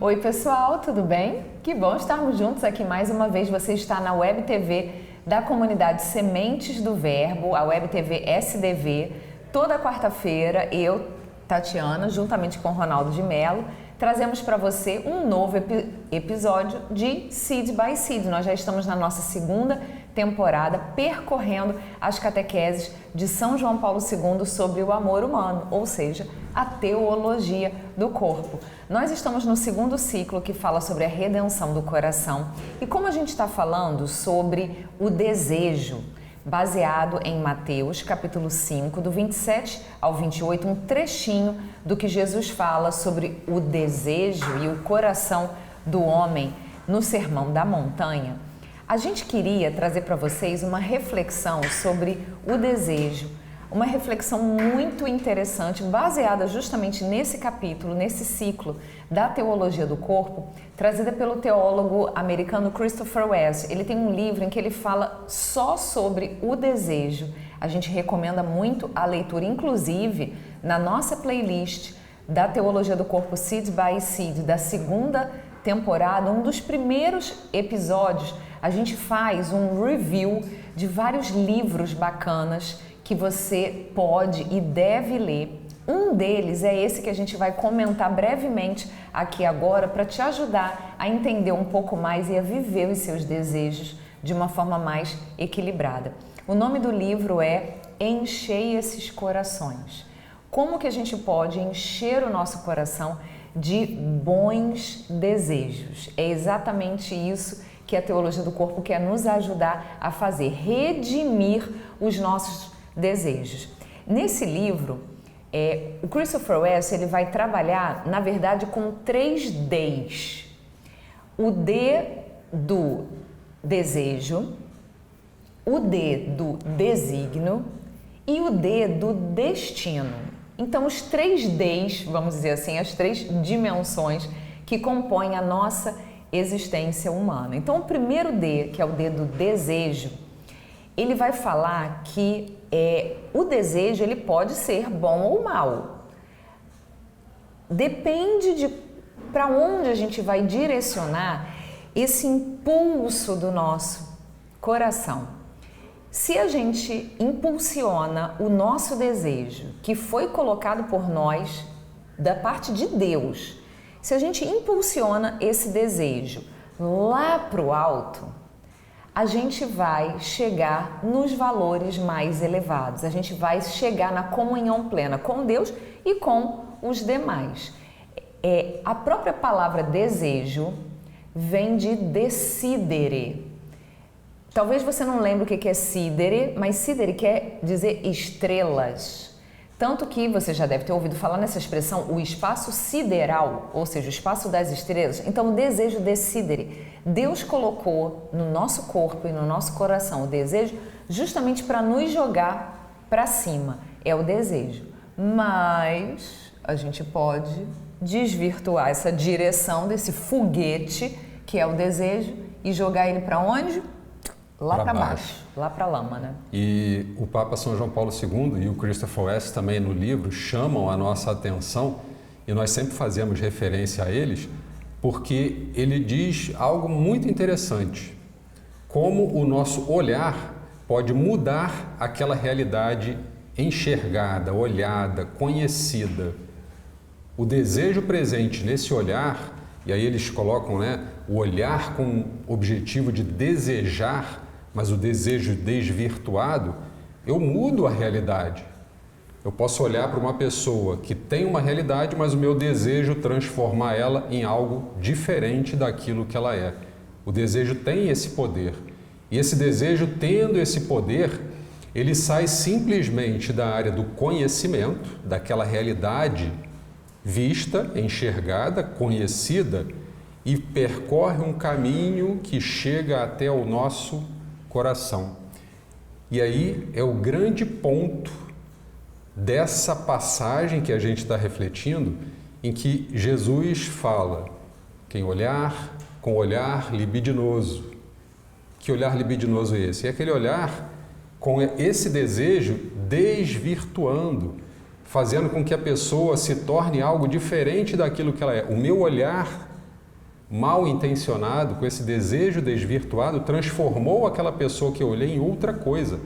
Oi pessoal, tudo bem? Que bom estarmos juntos aqui mais uma vez. Você está na Web TV da comunidade Sementes do Verbo, a Web TV SDV. Toda quarta-feira eu, Tatiana, juntamente com Ronaldo de Mello, trazemos para você um novo episódio de Seed by Seed. Nós já estamos na nossa segunda temporada percorrendo as catequeses de São João Paulo II sobre o amor humano, ou seja, a teologia do corpo. Nós estamos no segundo ciclo que fala sobre a redenção do coração e como a gente está falando sobre o desejo, baseado em Mateus capítulo 5, do 27 ao 28, um trechinho do que Jesus fala sobre o desejo e o coração do homem no Sermão da Montanha. A gente queria trazer para vocês uma reflexão sobre o desejo, uma reflexão muito interessante, baseada justamente nesse capítulo, nesse ciclo da teologia do corpo, trazida pelo teólogo americano Christopher West. Ele tem um livro em que ele fala só sobre o desejo. A gente recomenda muito a leitura, inclusive na nossa playlist da teologia do corpo Seed by Seed, da segunda temporada, um dos primeiros episódios, a gente faz um review de vários livros bacanas que você pode e deve ler. Um deles é esse que a gente vai comentar brevemente aqui agora para te ajudar a entender um pouco mais e a viver os seus desejos de uma forma mais equilibrada. O nome do livro é Enchei Esses Corações. Como que a gente pode encher o nosso coração de bons desejos? É exatamente isso que a teologia do corpo quer nos ajudar a fazer, redimir os nossos desejos. Nesse livro, o Christopher West ele vai trabalhar, na verdade, com 3 Ds. O D do desejo, o D do desígnio e o D do destino. Então, os 3 Ds, vamos dizer assim, as 3 dimensões que compõem a nossa existência humana. Então, o primeiro D, que é o D do desejo, ele vai falar que o desejo ele pode ser bom ou mal. Depende de para onde a gente vai direcionar esse impulso do nosso coração. Se a gente impulsiona o nosso desejo, que foi colocado por nós, da parte de Deus, se a gente impulsiona esse desejo lá para o alto, a gente vai chegar nos valores mais elevados, a gente vai chegar na comunhão plena com Deus e com os demais. A própria palavra desejo vem de decidere. Talvez você não lembre o que é sidere, mas sidere quer dizer estrelas. Tanto que você já deve ter ouvido falar nessa expressão, o espaço sideral, ou seja, o espaço das estrelas. Então, o desejo decidere. Deus colocou no nosso corpo e no nosso coração o desejo justamente para nos jogar para cima. É o desejo. Mas a gente pode desvirtuar essa direção desse foguete que é o desejo e jogar ele para onde? Lá para baixo, lá para a lama, né? E o Papa São João Paulo II e o Christopher West também no livro chamam a nossa atenção, e nós sempre fazemos referência a eles, porque ele diz algo muito interessante, como o nosso olhar pode mudar aquela realidade enxergada, olhada, conhecida. O desejo presente nesse olhar, e aí eles colocam, o olhar com o objetivo de desejar, mas o desejo desvirtuado, eu mudo a realidade. Eu posso olhar para uma pessoa que tem uma realidade, mas o meu desejo transformar ela em algo diferente daquilo que ela é. O desejo tem esse poder. E esse desejo, tendo esse poder, ele sai simplesmente da área do conhecimento, daquela realidade vista, enxergada, conhecida, e percorre um caminho que chega até o nosso coração. E aí é o grande ponto dessa passagem que a gente está refletindo, em que Jesus fala, quem olhar com olhar libidinoso. Que olhar libidinoso é esse? É aquele olhar com esse desejo desvirtuando, fazendo com que a pessoa se torne algo diferente daquilo que ela é. O meu olhar mal intencionado, com esse desejo desvirtuado, transformou aquela pessoa que eu olhei em outra coisa.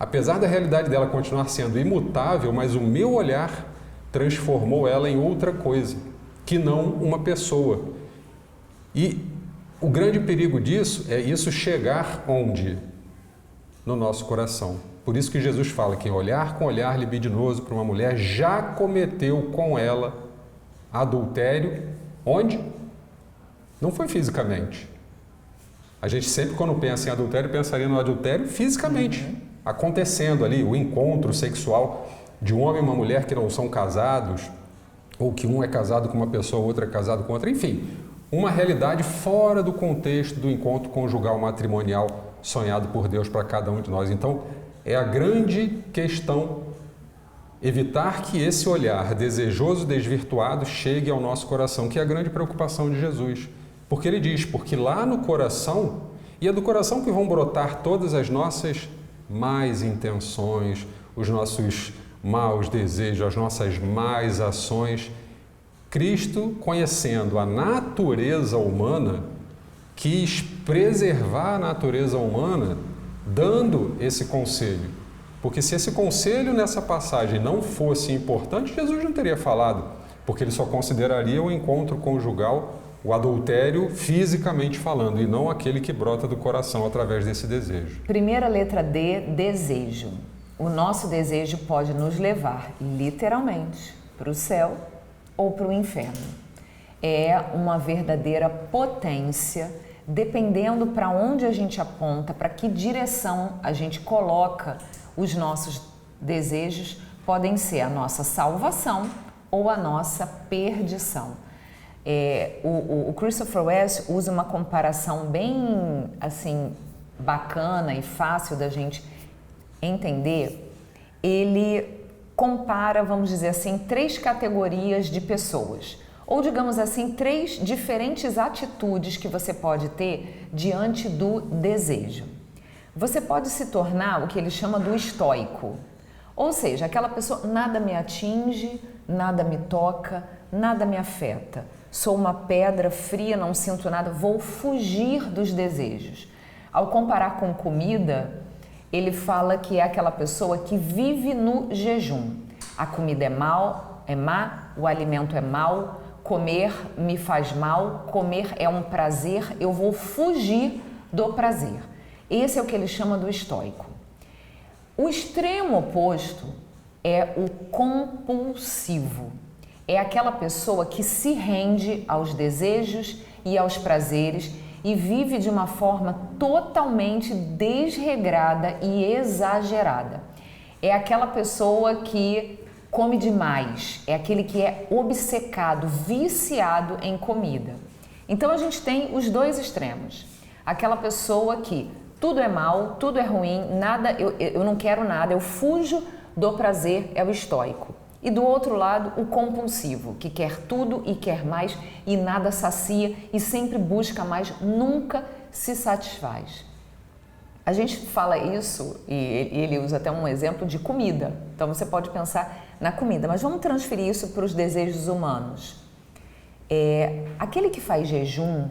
Apesar da realidade dela continuar sendo imutável, mas o meu olhar transformou ela em outra coisa, que não uma pessoa. E o grande perigo disso é isso chegar onde? No nosso coração. Por isso que Jesus fala que olhar com olhar libidinoso para uma mulher já cometeu com ela adultério. Onde? Não foi fisicamente. A gente sempre, quando pensa em adultério, pensaria no adultério fisicamente. Acontecendo ali o encontro sexual de um homem e uma mulher que não são casados, ou que um é casado com uma pessoa, o outro é casado com outra, enfim, uma realidade fora do contexto do encontro conjugal matrimonial sonhado por Deus para cada um de nós. Então, é a grande questão evitar que esse olhar desejoso, desvirtuado, chegue ao nosso coração, que é a grande preocupação de Jesus. Porque ele diz, porque lá no coração, e é do coração que vão brotar todas as nossas más intenções, os nossos maus desejos, as nossas más ações. Cristo, conhecendo a natureza humana, quis preservar a natureza humana dando esse conselho. Porque se esse conselho nessa passagem não fosse importante, Jesus não teria falado, porque ele só consideraria o encontro conjugal, o adultério fisicamente falando, e não aquele que brota do coração através desse desejo. Primeira letra D, desejo. O nosso desejo pode nos levar, literalmente, para o céu ou para o inferno. É uma verdadeira potência, dependendo para onde a gente aponta, para que direção a gente coloca os nossos desejos, podem ser a nossa salvação ou a nossa perdição. O Christopher West usa uma comparação bem assim bacana e fácil da gente entender. Ele compara, vamos dizer assim, 3 categorias de pessoas, ou digamos assim, 3 diferentes atitudes que você pode ter diante do desejo. Você pode se tornar o que ele chama do estoico, ou seja, aquela pessoa, nada me atinge, nada me toca, nada me afeta. Sou uma pedra fria, não sinto nada, vou fugir dos desejos. Ao comparar com comida, ele fala que é aquela pessoa que vive no jejum. A comida é má, o alimento é mau, comer me faz mal, comer é um prazer, eu vou fugir do prazer. Esse é o que ele chama do estoico. O extremo oposto é o compulsivo. É aquela pessoa que se rende aos desejos e aos prazeres e vive de uma forma totalmente desregrada e exagerada. É aquela pessoa que come demais, é aquele que é obcecado, viciado em comida. Então a gente tem os 2 extremos. Aquela pessoa que tudo é mal, tudo é ruim, nada, eu não quero nada, eu fujo do prazer, é o estoico. E do outro lado, o compulsivo, que quer tudo e quer mais e nada sacia e sempre busca mais, nunca se satisfaz. A gente fala isso e ele usa até um exemplo de comida. Então você pode pensar na comida, mas vamos transferir isso para os desejos humanos. Aquele que faz jejum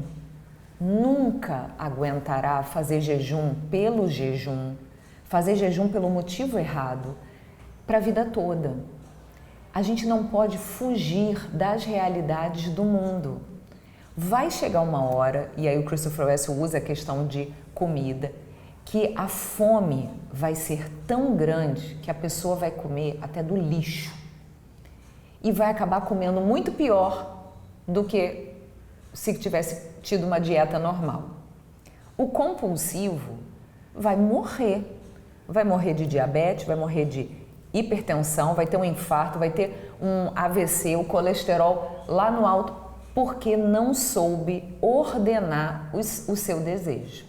nunca aguentará fazer jejum pelo jejum, fazer jejum pelo motivo errado, para a vida toda. A gente não pode fugir das realidades do mundo. Vai chegar uma hora, e aí o Christopher West usa a questão de comida, que a fome vai ser tão grande que a pessoa vai comer até do lixo e vai acabar comendo muito pior do que se tivesse tido uma dieta normal. O compulsivo vai morrer de diabetes, vai morrer de hipertensão, vai ter um infarto, vai ter um AVC, o colesterol lá no alto, porque não soube ordenar o seu desejo.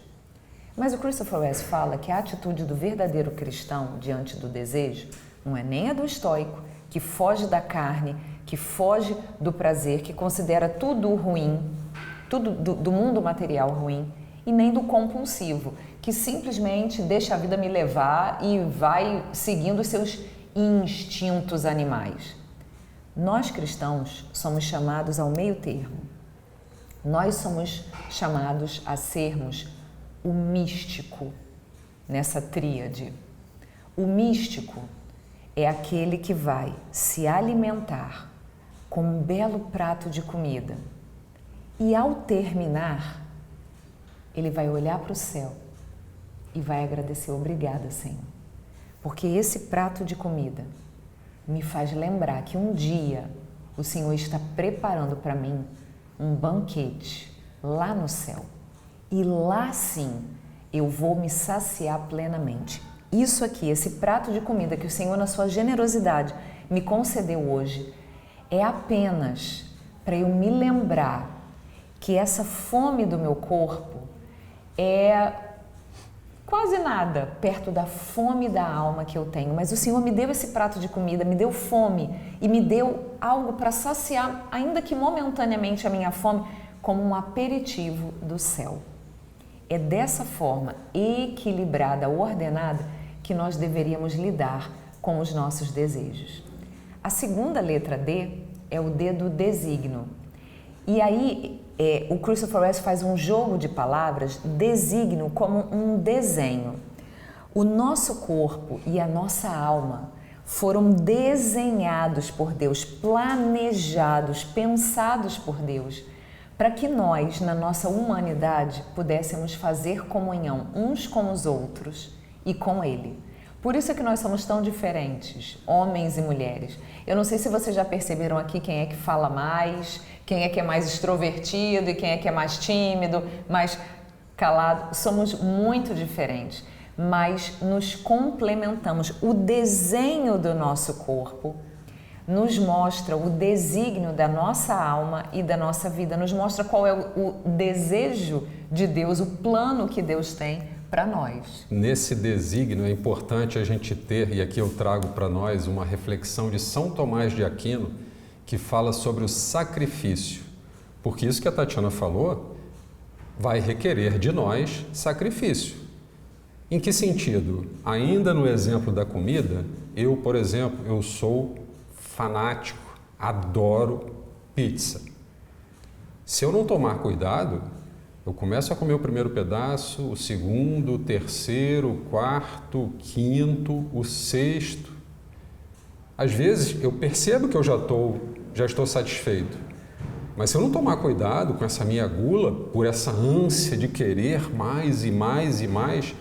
Mas o Christopher West fala que a atitude do verdadeiro cristão diante do desejo não é nem a do estoico, que foge da carne, que foge do prazer, que considera tudo ruim, tudo do mundo material ruim, e nem do compulsivo, que simplesmente deixa a vida me levar e vai seguindo os seus instintos animais. Nós cristãos somos chamados ao meio termo. Nós somos chamados a sermos o místico nessa tríade. O místico é aquele que vai se alimentar com um belo prato de comida e, ao terminar, ele vai olhar para o céu e vai agradecer. Obrigada, Senhor, porque esse prato de comida me faz lembrar que um dia o Senhor está preparando para mim um banquete lá no céu. E lá sim eu vou me saciar plenamente. Isso aqui, esse prato de comida que o Senhor, na sua generosidade, me concedeu hoje, é apenas para eu me lembrar que essa fome do meu corpo é quase nada perto da fome da alma que eu tenho. Mas o Senhor me deu esse prato de comida, me deu fome e me deu algo para saciar, ainda que momentaneamente, a minha fome, como um aperitivo do céu. É dessa forma equilibrada, ordenada, que nós deveríamos lidar com os nossos desejos. A segunda letra D é o D do desígnio. E aí o Christopher West faz um jogo de palavras, desígnio como um desenho. O nosso corpo e a nossa alma foram desenhados por Deus, planejados, pensados por Deus, para que nós, na nossa humanidade, pudéssemos fazer comunhão uns com os outros e com Ele. Por isso é que nós somos tão diferentes, homens e mulheres. Eu não sei se vocês já perceberam aqui quem é que fala mais, quem é que é mais extrovertido e quem é que é mais tímido, mais calado. Somos muito diferentes, mas nos complementamos. O desenho do nosso corpo nos mostra o desígnio da nossa alma e da nossa vida, nos mostra qual é o desejo de Deus, o plano que Deus tem para nós. Nesse desígnio é importante a gente ter, e aqui eu trago para nós uma reflexão de São Tomás de Aquino, que fala sobre o sacrifício, porque isso que a Tatiana falou vai requerer de nós sacrifício. Em que sentido? Ainda no exemplo da comida, eu, por exemplo, eu sou fanático, adoro pizza. Se eu não tomar cuidado, eu começo a comer o primeiro pedaço, o segundo, o terceiro, o quarto, o quinto, o sexto. Às vezes eu percebo que eu já estou satisfeito, mas se eu não tomar cuidado com essa minha gula, por essa ânsia de querer mais e mais e mais,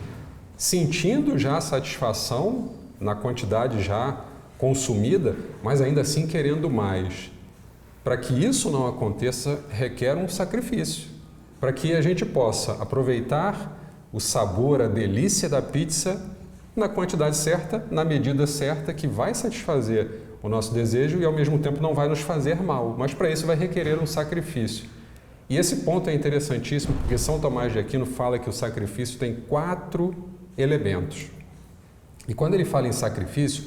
sentindo já a satisfação na quantidade já consumida, mas ainda assim querendo mais. Para que isso não aconteça, requer um sacrifício, para que a gente possa aproveitar o sabor, a delícia da pizza na quantidade certa, na medida certa, que vai satisfazer o nosso desejo e ao mesmo tempo não vai nos fazer mal, mas para isso vai requerer um sacrifício. E esse ponto é interessantíssimo, porque São Tomás de Aquino fala que o sacrifício tem 4 elementos. E quando ele fala em sacrifício,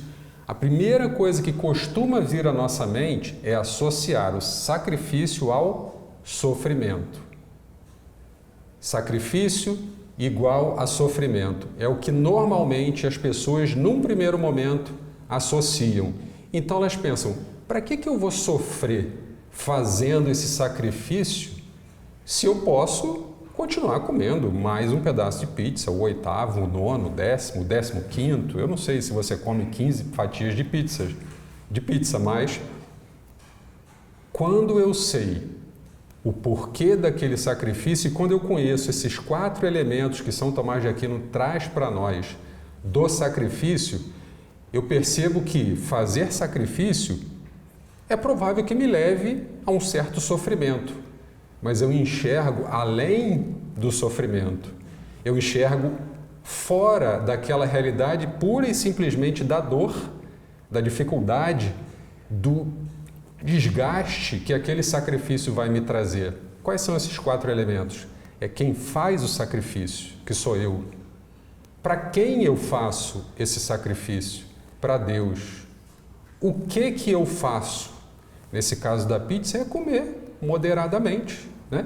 a primeira coisa que costuma vir à nossa mente é associar o sacrifício ao sofrimento. Sacrifício igual a sofrimento. É o que normalmente as pessoas, num primeiro momento, associam. Então elas pensam, para que eu vou sofrer fazendo esse sacrifício se eu posso continuar comendo mais um pedaço de pizza, o 8º, o 9º, o 10º, o 15º. Eu não sei se você come 15 fatias de pizza, mas quando eu sei o porquê daquele sacrifício e quando eu conheço esses 4 elementos que São Tomás de Aquino traz para nós do sacrifício, eu percebo que fazer sacrifício é provável que me leve a um certo sofrimento, mas eu enxergo além do sofrimento, eu enxergo fora daquela realidade pura e simplesmente da dor, da dificuldade, do desgaste que aquele sacrifício vai me trazer. Quais são esses 4 elementos? É quem faz o sacrifício, que sou eu. Para quem eu faço esse sacrifício? Para Deus. O que eu faço? Nesse caso da pizza é comer moderadamente, né?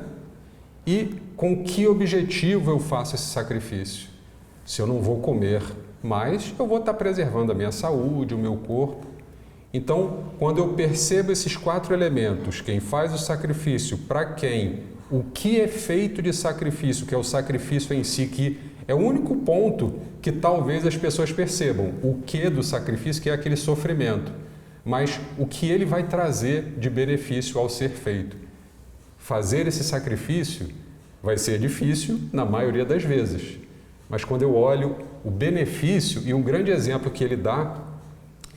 E com que objetivo eu faço esse sacrifício? Se eu não vou comer mais, eu vou estar preservando a minha saúde, o meu corpo. Então, quando eu percebo esses 4 elementos, quem faz o sacrifício, para quem o que é feito de sacrifício, que é o sacrifício em si, que é o único ponto que talvez as pessoas percebam, o que do sacrifício, que é aquele sofrimento, mas o que ele vai trazer de benefício ao ser feito. Fazer esse sacrifício vai ser difícil na maioria das vezes, mas quando eu olho o benefício, e um grande exemplo que ele dá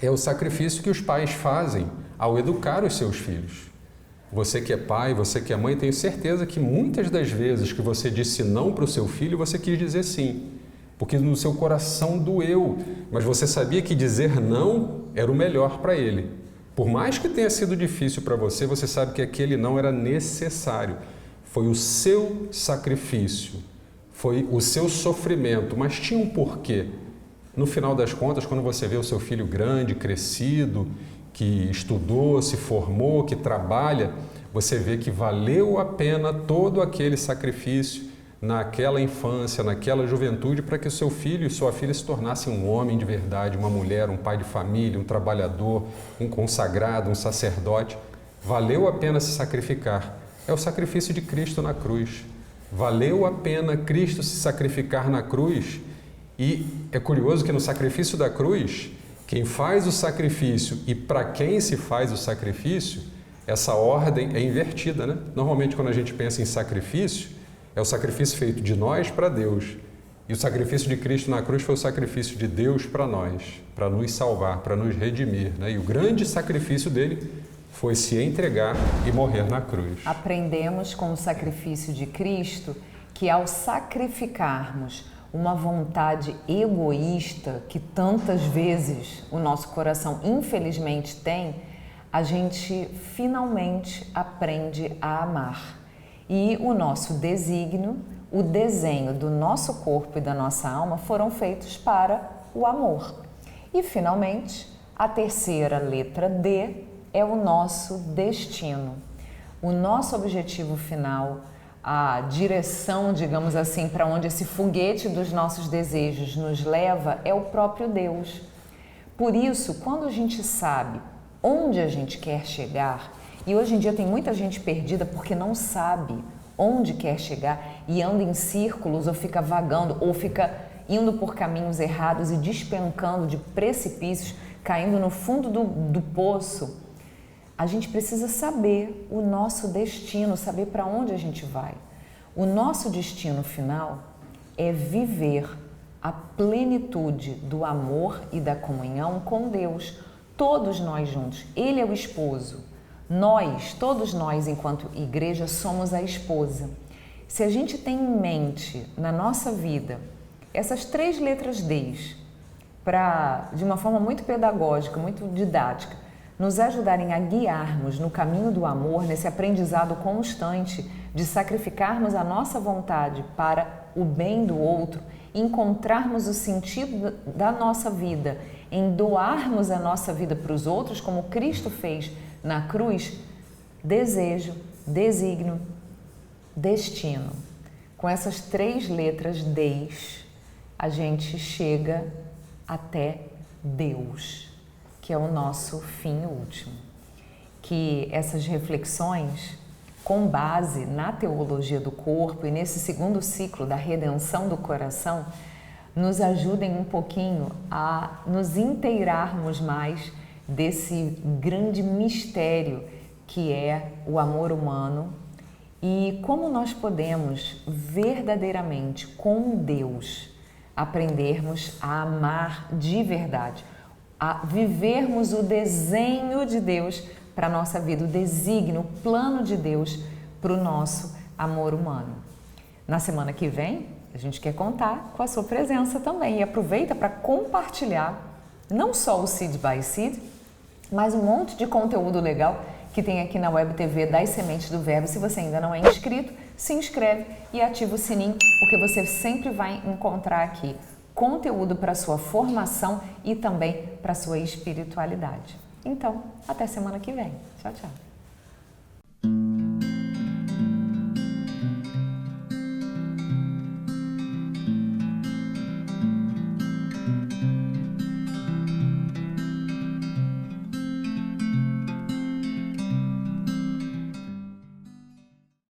é o sacrifício que os pais fazem ao educar os seus filhos. Você que é pai, você que é mãe, tenho certeza que muitas das vezes que você disse não para o seu filho, você quis dizer sim, porque no seu coração doeu, mas você sabia que dizer não era o melhor para ele. Por mais que tenha sido difícil para você, você sabe que aquele não era necessário. Foi o seu sacrifício, foi o seu sofrimento, mas tinha um porquê. No final das contas, quando você vê o seu filho grande, crescido, que estudou, se formou, que trabalha, você vê que valeu a pena todo aquele sacrifício naquela infância, naquela juventude, para que o seu filho e sua filha se tornassem um homem de verdade, uma mulher, um pai de família, um trabalhador, um consagrado, um sacerdote. Valeu a pena se sacrificar. É o sacrifício de Cristo na cruz. Valeu a pena Cristo se sacrificar na cruz. E é curioso que no sacrifício da cruz, quem faz o sacrifício e para quem se faz o sacrifício, essa ordem é invertida, né? Normalmente, quando a gente pensa em sacrifício, é o sacrifício feito de nós para Deus. E o sacrifício de Cristo na cruz foi o sacrifício de Deus para nós, para nos salvar, para nos redimir, né? E o grande sacrifício dele foi se entregar e morrer na cruz. Aprendemos com o sacrifício de Cristo que ao sacrificarmos uma vontade egoísta que tantas vezes o nosso coração infelizmente tem, a gente finalmente aprende a amar. E o nosso desígnio, o desenho do nosso corpo e da nossa alma foram feitos para o amor. E finalmente, a terceira letra D é o nosso destino. O nosso objetivo final, a direção, digamos assim, para onde esse foguete dos nossos desejos nos leva é o próprio Deus. Por isso, quando a gente sabe onde a gente quer chegar, e hoje em dia tem muita gente perdida porque não sabe onde quer chegar e anda em círculos ou fica vagando ou fica indo por caminhos errados e despencando de precipícios, caindo no fundo do poço, a gente precisa saber o nosso destino, saber para onde a gente vai. O nosso destino final é viver a plenitude do amor e da comunhão com Deus, todos nós juntos. Ele é o esposo. Nós, todos nós, enquanto igreja, somos a esposa. Se a gente tem em mente, na nossa vida, essas 3 letras Ds, para, de uma forma muito pedagógica, muito didática, nos ajudarem a guiarmos no caminho do amor, nesse aprendizado constante de sacrificarmos a nossa vontade para o bem do outro, encontrarmos o sentido da nossa vida, em doarmos a nossa vida para os outros, como Cristo fez na cruz, desejo, desígnio, destino. Com essas 3 letras Ds, a gente chega até Deus, que é o nosso fim último. Que essas reflexões, com base na teologia do corpo e nesse segundo ciclo da redenção do coração, nos ajudem um pouquinho a nos inteirarmos mais desse grande mistério que é o amor humano e como nós podemos verdadeiramente com Deus aprendermos a amar de verdade, a vivermos o desenho de Deus para a nossa vida, o desígnio, o plano de Deus para o nosso amor humano. Na semana que vem, a gente quer contar com a sua presença também e aproveita para compartilhar não só o Seed by Seed, mas um monte de conteúdo legal que tem aqui na Web TV das Sementes do Verbo. Se você ainda não é inscrito, se inscreve e ativa o sininho, porque você sempre vai encontrar aqui conteúdo para a sua formação e também para a sua espiritualidade. Então, até semana que vem. Tchau, tchau.